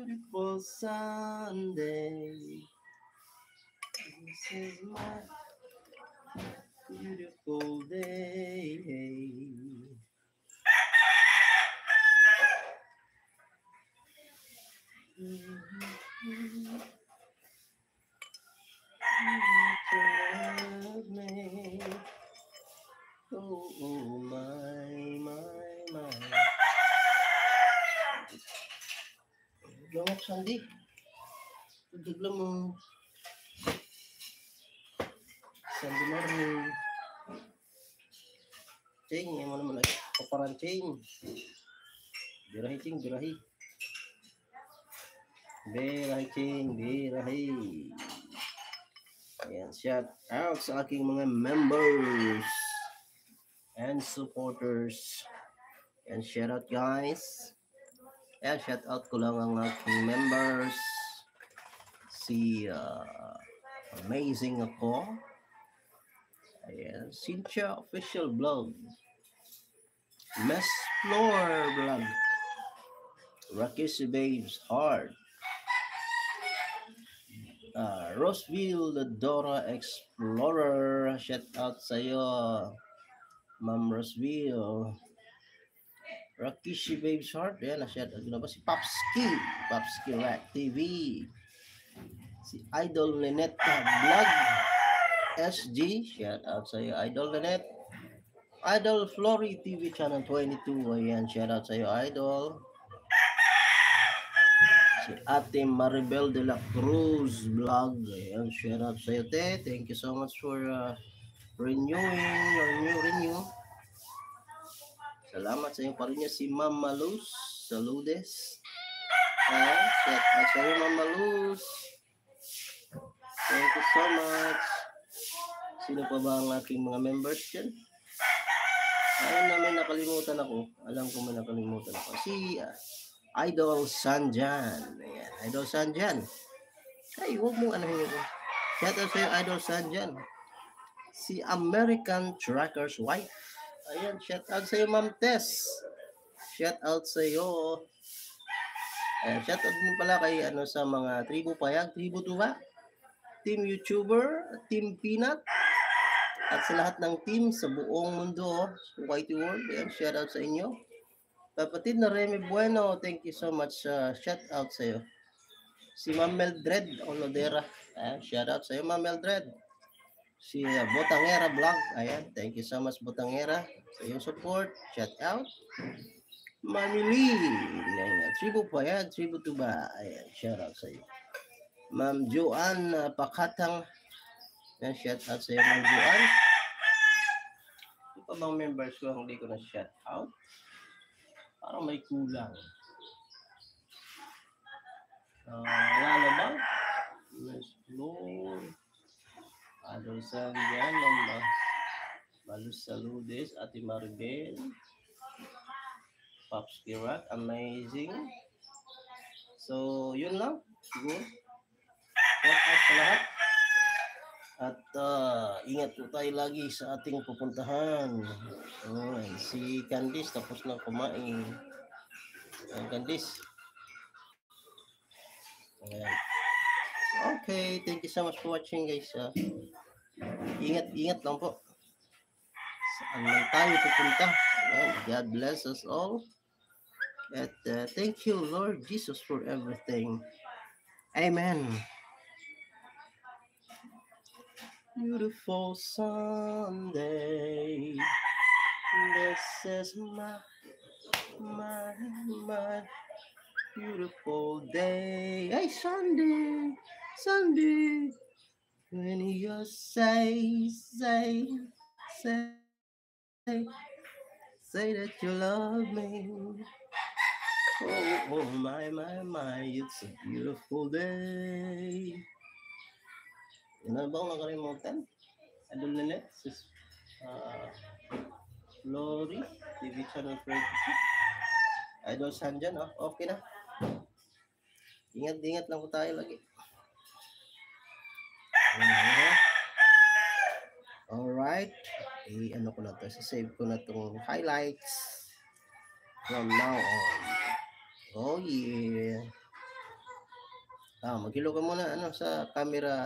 beautiful Sunday. This is my beautiful day. Love me. Oh, my. Lumok Sandy. Tuduglo mo. Sandy morning. Ching, yung mo naman kaparan ching. Birahi ching, birahi. Birahi ching, birahi. Ayan, shout out sa aking mga members and supporters. And shout out guys. Ayan, shout out ko lang ang aking members. Si Amazing ako. Ayan, Cynthia Official Vlog. Miss Floor Vlog. Rakisi Babes Heart. Roseville, the Dora Explorer. Shout out sa'yo, Ma'am Roseville. Rakishi Babes Heart. Ayan, shout out na ba? Si Popski. Popski Rack TV. Si Idol Nenetta Vlog. SG. Shout out sa'yo, Idol Nenette. Idol Flory TV Channel 22. Ayan, shout out sa'yo, Idol. Si Ate Maribel de la Cruz Vlog. Ayan, shout out sa'yo, te. Thank you so much for renew. Salamat sa iyo pa rin niya si Mama Luz Saludes. Shout out sa'yo, Mama Luz. Thank you so much. Sino pa ba ang aking mga members dyan? Ayun na, may nakalimutan ako. Alam ko may nakalimutan ako. Si Idol Sanjan. Ayan, Idol Sanjan. Ay, huwag mong anahin ito. Shout out sa'yo, Idol Sanjan. Si American Tracker's Wife. Ayan, shout out sa'yo, Ma'am Tess. Shout out sa'yo. Shout out din pala kay sa mga Tribu Payag, Tribu Tuba, Team YouTuber, Team Peanut, at sa lahat ng team sa buong mundo, Whitey World. Ayan, shout out sa inyo. Kapatid na Remy Bueno, thank you so much. Shout out sa iyo. Si Ma'am Meldred Olodera. Ayan, shout out sa iyo, Ma'am Meldred. Si Botangera Vlog. Ayan, thank you so much, Botangera, sa iyong support. Shout out. Mami Lee. Tribu Payag, Tribu Tuba. Ayan, shout out sa iyo. Ma'am Joanne Pakatang. Ayan, shout out sa iyo, Ma'am Joanne. Ito pa bang members ko hindi ko na shout out? Parang may kulang. Wala na ba? Let's go. Adol Sanjan, Malus Saludes, Ate Maribel, Pops Kirak, amazing. So, yun lang. Siguro. Shout out sa lahat. At ingat po tayo lagi sa ating pupuntahan. Si Candice tapos na kumain. Candice. Ayan. Okay, thank you so much for watching guys. Ingat lang po. Saan lang tayo pupunta. Ayan. God bless us all. At thank you Lord Jesus for everything. Amen. Beautiful Sunday. This is my beautiful day. Hey, Sunday. When you say that you love me. Oh, my, it's a beautiful day. Ano ba ang nakalimutan? Idol Lynette, sis Flory, TV Channel 22. Idol Sanjan, okay na. Ingat lang po tayo lagi. Alright. Ano ko na to? Save ko na itong highlights from now on. Oh yeah. Maghilo ka muna ano sa camera.